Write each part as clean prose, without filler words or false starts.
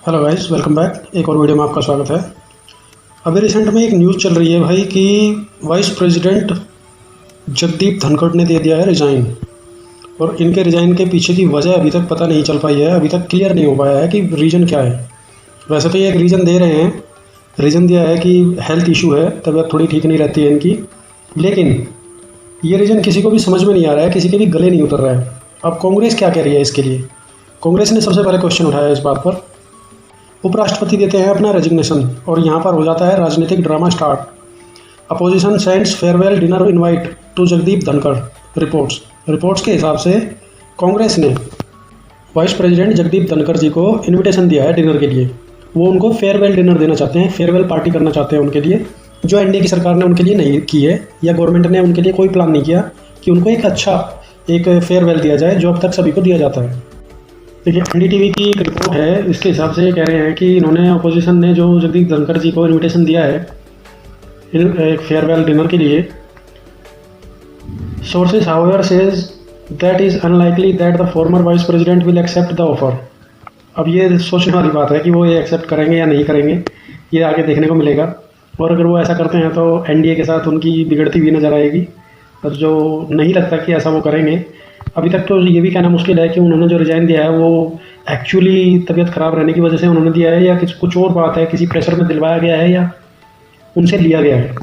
Hello guys, welcome back. एक और video में आपका स्वागत है। अभी रिसेंट में एक न्यूज़ चल रही है भाई कि वाइस प्रेसिडेंट जगदीप धनखड़ ने दे दिया है रिज़ाइन। और इनके रिज़ाइन के पीछे की वजह अभी तक पता नहीं चल पाई है, अभी तक क्लियर नहीं हो पाया है कि रीज़न क्या है। वैसे तो ये एक रीज़न दे रहे हैं, रीज़न दिया है कि हेल्थ इशू है, तबीयत थोड़ी ठीक नहीं रहती है इनकी। लेकिन ये रीज़न किसी को भी समझ में नहीं आ रहा है, किसी के भी गले नहीं उतर रहा है। अब कांग्रेस क्या कह रही है इसके लिए? कांग्रेस ने सबसे पहले क्वेश्चन उठाया इस बात पर। उपराष्ट्रपति देते हैं अपना रेजिग्नेशन और यहाँ पर हो जाता है राजनीतिक drama start. Opposition sends farewell dinner invite to Jagdeep Dhankhar. Reports के हिसाब से कांग्रेस ने वाइस प्रेसिडेंट जगदीप धनखड़ जी को इनविटेशन दिया है डिनर के लिए। वो उनको फेयरवेल डिनर देना चाहते हैं, फेयरवेल पार्टी करना चाहते हैं उनके लिए, जो एनडीए की सरकार ने उनके लिए नहीं की है, या गवर्नमेंट ने उनके लिए कोई प्लान नहीं किया कि उनको एक अच्छा फेयरवेल दिया जाए जो अब तक सभी को दिया जाता है। देखिए, एनडीटीवी की एक रिपोर्ट है, इसके हिसाब से कह रहे हैं कि इन्होंने अपोजिशन ने जो जगदीप धनखड़ जी को इनविटेशन दिया है एक फेयरवेल डिनर के लिए, sources however says that is unlikely that the former vice president will accept the offer. अब ये सोचने वाली बात है कि वो ये एक्सेप्ट करेंगे या नहीं करेंगे, ये आगे देखने को मिलेगा। और अगर वो ऐसा करते हैं तो एनडीए के साथ उनकी बिगड़ती हुई नज़र आएगी, और जो नहीं लगता कि ऐसा वो करेंगे। अभी तक तो ये भी कहना मुश्किल है कि उन्होंने जो रिज़ाइन दिया है वो एक्चुअली तबीयत ख़राब रहने की वजह से उन्होंने दिया है, या कुछ और बात है, किसी प्रेशर में दिलवाया गया है या उनसे लिया गया है।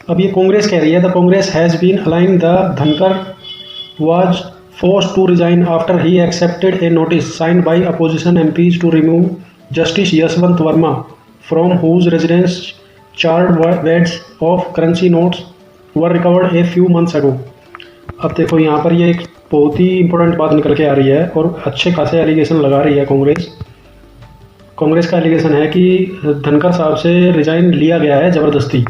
अब ये कांग्रेस कह रही है, the Congress has been alleging the Dhankhar was forced to resign after he accepted a notice signed by opposition MPs to remove justice Yashwant Varma from whose residence charred wads of currency notes were recovered a few months ago. अब देखो, यहाँ पर ये एक बहुत ही important बात निकल के आ रही है और अच्छे खासे एलिगेशन लगा रही है कांग्रेस का एलिगेशन है कि धनखड़ साहब से रिज़ाइन लिया गया है ज़बरदस्ती।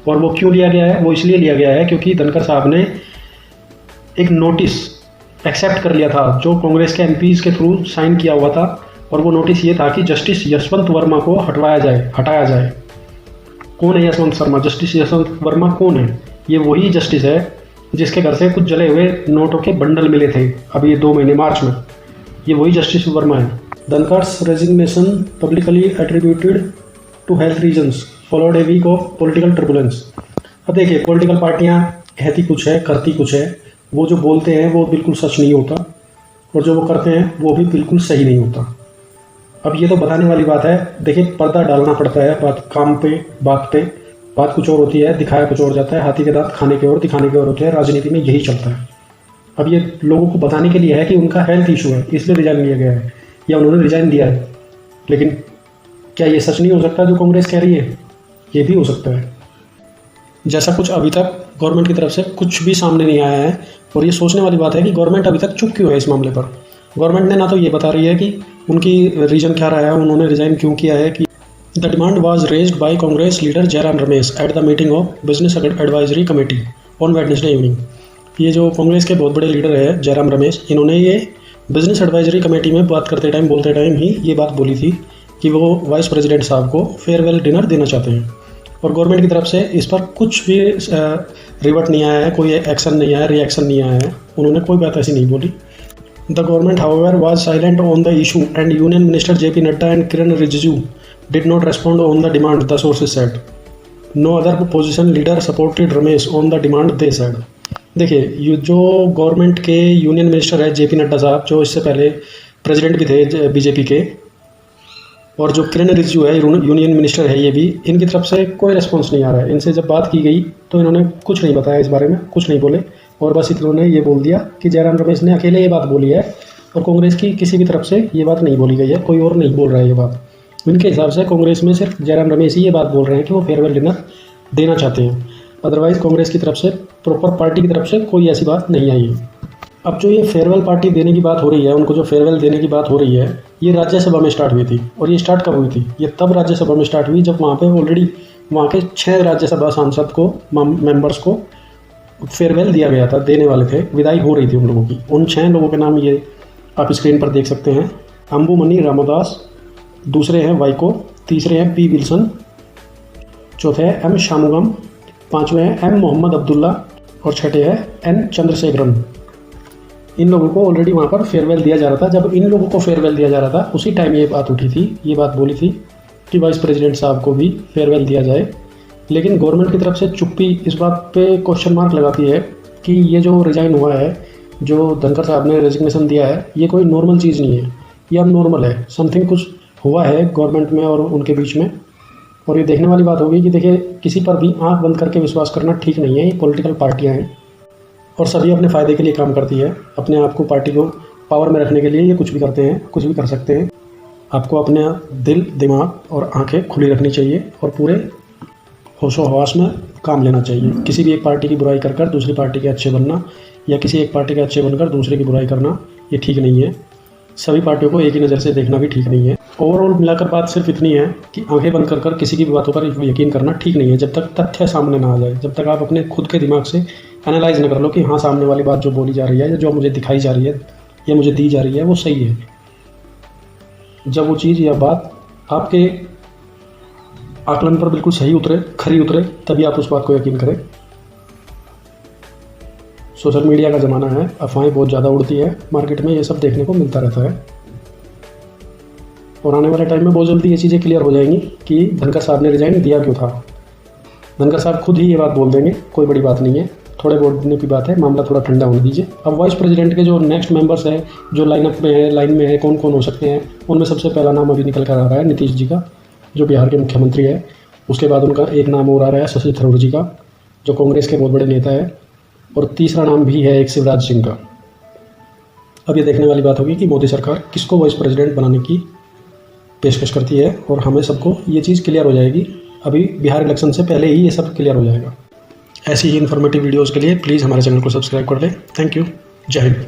और वो क्यों लिया गया है? वो इसलिए लिया गया है क्योंकि धनखड़ साहब ने एक नोटिस एक्सेप्ट कर लिया था जो कांग्रेस के एमपीज़ के थ्रू साइन किया हुआ था, और वो नोटिस ये था कि जस्टिस यशवंत वर्मा को हटाया जाए। कौन है यशवंत वर्मा? जस्टिस यशवंत वर्मा कौन है? ये वही जस्टिस है जिसके घर से कुछ जले हुए नोटों के बंडल मिले थे अभी ये 2 महीने मार्च में। ये वही जस्टिस वर्मा है। Dhankhar's resignation publicly attributed to health reasons followed a week of political turbulence. अब देखिए, पॉलिटिकल पार्टियां कहती कुछ है, करती कुछ है। वो जो बोलते हैं वो बिल्कुल सच नहीं होता, और जो वो करते हैं वो भी बिल्कुल सही नहीं होता। अब ये तो बताने वाली बात है। देखिए, पर्दा डालना पड़ता है बात पे। बात कुछ और होती है, दिखाया कुछ और जाता है। हाथी के दांत खाने के और दिखाने के और होते हैं। राजनीति में यही चलता है। अब ये लोगों को बताने के लिए है कि उनका हेल्थ इशू है इसलिए रिजाइन लिया गया है, या उन्होंने रिजाइन दिया है। लेकिन क्या ये सच नहीं हो सकता जो कांग्रेस कह रही है? ये भी हो सकता है। जैसा कुछ अभी तक गवर्नमेंट की तरफ से कुछ भी सामने नहीं आया है, और ये सोचने वाली बात है कि गवर्नमेंट अभी तक चुप क्यों है इस मामले पर। गवर्नमेंट ने ना तो ये बता रही है कि उनकी रीज़न क्या रहा है, उन्होंने रिजाइन क्यों किया है। कि The demand was raised by Congress leader Jairam Ramesh at the meeting of Business Advisory Committee on Wednesday evening। ये जो कांग्रेस के बहुत बड़े लीडर है जयराम रमेश, इन्होंने ये बिजनेस एडवाइजरी कमेटी में बात करते टाइम बोलते टाइम ही ये बात बोली थी कि वो वाइस प्रेसिडेंट साहब को फेयरवेल डिनर देना चाहते हैं। और गवर्नमेंट की तरफ से इस पर कुछ भी रिवर्ट नहीं आया है, कोई एक्शन नहीं आया, रिएक्शन नहीं आया है। उन्होंने कोई बात ऐसी नहीं बोली। The government however was silent on the issue and union minister JP Nadda and Kiran Rijiju did not respond on the demand, the sources said. No other opposition leader supported Ramesh on the demand, they said। देखिए, ये जो government के union minister है JP Nadda साहब, जो इससे पहले president भी थे बीजेपी के, और जो किरण रिजिजू है यूनियन मिनिस्टर है, ये भी, इनकी तरफ से कोई रिस्पॉन्स नहीं आ रहा है। इनसे जब बात की गई तो इन्होंने कुछ नहीं बताया इस बारे में, कुछ नहीं बोले, और बस इन्होंने ये बोल दिया कि जयराम रमेश ने अकेले ये बात बोली है, और कांग्रेस की किसी भी तरफ से ये बात नहीं बोली गई है, कोई और नहीं बोल रहा है ये बात। इनके हिसाब से कांग्रेस में सिर्फ जयराम रमेश ही ये बात बोल रहे हैं कि वो फेयरवेल डिनर देना चाहते हैं। अदरवाइज़ कांग्रेस की तरफ से, प्रॉपर पार्टी की तरफ से कोई ऐसी बात नहीं आई है। अब जो ये फेयरवेल पार्टी देने की बात हो रही है, उनको जो फेयरवेल देने की बात हो रही है, ये राज्यसभा में स्टार्ट हुई थी। और ये स्टार्ट कब हुई थी? ये तब राज्यसभा में स्टार्ट हुई जब वहाँ पे ऑलरेडी वहाँ के 6 राज्यसभा सांसद को, मेंबर्स को फेयरवेल दिया गया था, देने वाले थे, विदाई हो रही थी उन लोगों की। उन 6 लोगों के नाम ये आप स्क्रीन पर देख सकते हैं। अंबुमनी रामदास, दूसरे हैं वाइको, तीसरे हैं पी विल्सन, चौथे हैं एम शामुगम, पांचवें हैं एम मोहम्मद अब्दुल्ला, और छठे हैं एन चंद्रशेखरन। इन लोगों को ऑलरेडी वहाँ पर फेयरवेल दिया जा रहा था। जब इन लोगों को फेयरवेल दिया जा रहा था उसी टाइम ये बात उठी थी, ये बात बोली थी कि वाइस प्रेसिडेंट साहब को भी फेयरवेल दिया जाए। लेकिन गवर्नमेंट की तरफ से चुप्पी इस बात पे क्वेश्चन मार्क लगाती है कि ये जो रिजाइन हुआ है, जो धनखड़ साहब ने रेजिग्नेशन दिया है, ये कोई नॉर्मल चीज़ नहीं है, ये अब नॉर्मल है। समथिंग कुछ हुआ है गवर्नमेंट में और उनके बीच में। और ये देखने वाली बात होगी कि देखिए, किसी पर भी आंख बंद करके विश्वास करना ठीक नहीं है। ये पॉलिटिकल पार्टियां हैं और सभी अपने फ़ायदे के लिए काम करती है। अपने आप को, पार्टी को पावर में रखने के लिए ये कुछ भी करते हैं, कुछ भी कर सकते हैं। आपको अपना दिल, दिमाग और आंखें खुली रखनी चाहिए और पूरे होशो हवास में काम लेना चाहिए। किसी भी एक पार्टी की बुराई कर दूसरी पार्टी के अच्छे बनना या किसी एक पार्टी के अच्छे बनकर दूसरे की बुराई करना, ये ठीक नहीं है। सभी पार्टियों को एक ही नज़र से देखना भी ठीक नहीं है। ओवरऑल मिलाकर बात सिर्फ इतनी है कि आंखें बंद कर किसी की भी बातों पर यकीन करना ठीक नहीं है, जब तक तथ्य सामने ना आ जाए, जब तक आप अपने खुद के दिमाग से एनालाइज न कर लो कि हाँ, सामने वाली बात जो बोली जा रही है या जो मुझे दिखाई जा रही है या मुझे दी जा रही है वो सही है। जब वो चीज़ या बात आपके आकलन पर बिल्कुल सही उतरे, खरी उतरे, तभी आप उस बात को यकीन करें। सोशल मीडिया का ज़माना है, अफवाहें बहुत ज़्यादा उड़ती है मार्केट में, ये सब देखने को मिलता रहता है। और आने वाले टाइम में बहुत जल्दी ये चीज़ें क्लियर हो जाएंगी कि धनखड़ साहब ने रिजाइन दिया क्यों था। धनखड़ साहब खुद ही ये बात बोल देंगे, कोई बड़ी बात नहीं है, थोड़े बोलने की बात है, मामला थोड़ा ठंडा होने दीजिए। अब वाइस प्रेसिडेंट के जो नेक्स्ट मेंबर्स हैं, जो लाइन में है, कौन कौन हो सकते हैं, उनमें सबसे पहला नाम अभी निकल कर आ रहा है नीतीश जी का, जो बिहार के मुख्यमंत्री है। उसके बाद उनका एक नाम और आ रहा है शशि थरूर जी का, जो कांग्रेस के बहुत बड़े नेता है। और तीसरा नाम भी है एक शिवराज सिंह का। अब ये देखने वाली बात होगी कि मोदी सरकार किसको वाइस प्रेसिडेंट बनाने की पेशकश करती है और हमें सबको ये चीज़ क्लियर हो जाएगी। अभी बिहार इलेक्शन से पहले ही ये सब क्लियर हो जाएगा। ऐसी ही इन्फॉर्मेटिव वीडियोज़ के लिए प्लीज़ हमारे चैनल को सब्सक्राइब कर लें। Thank you. जय हिंद।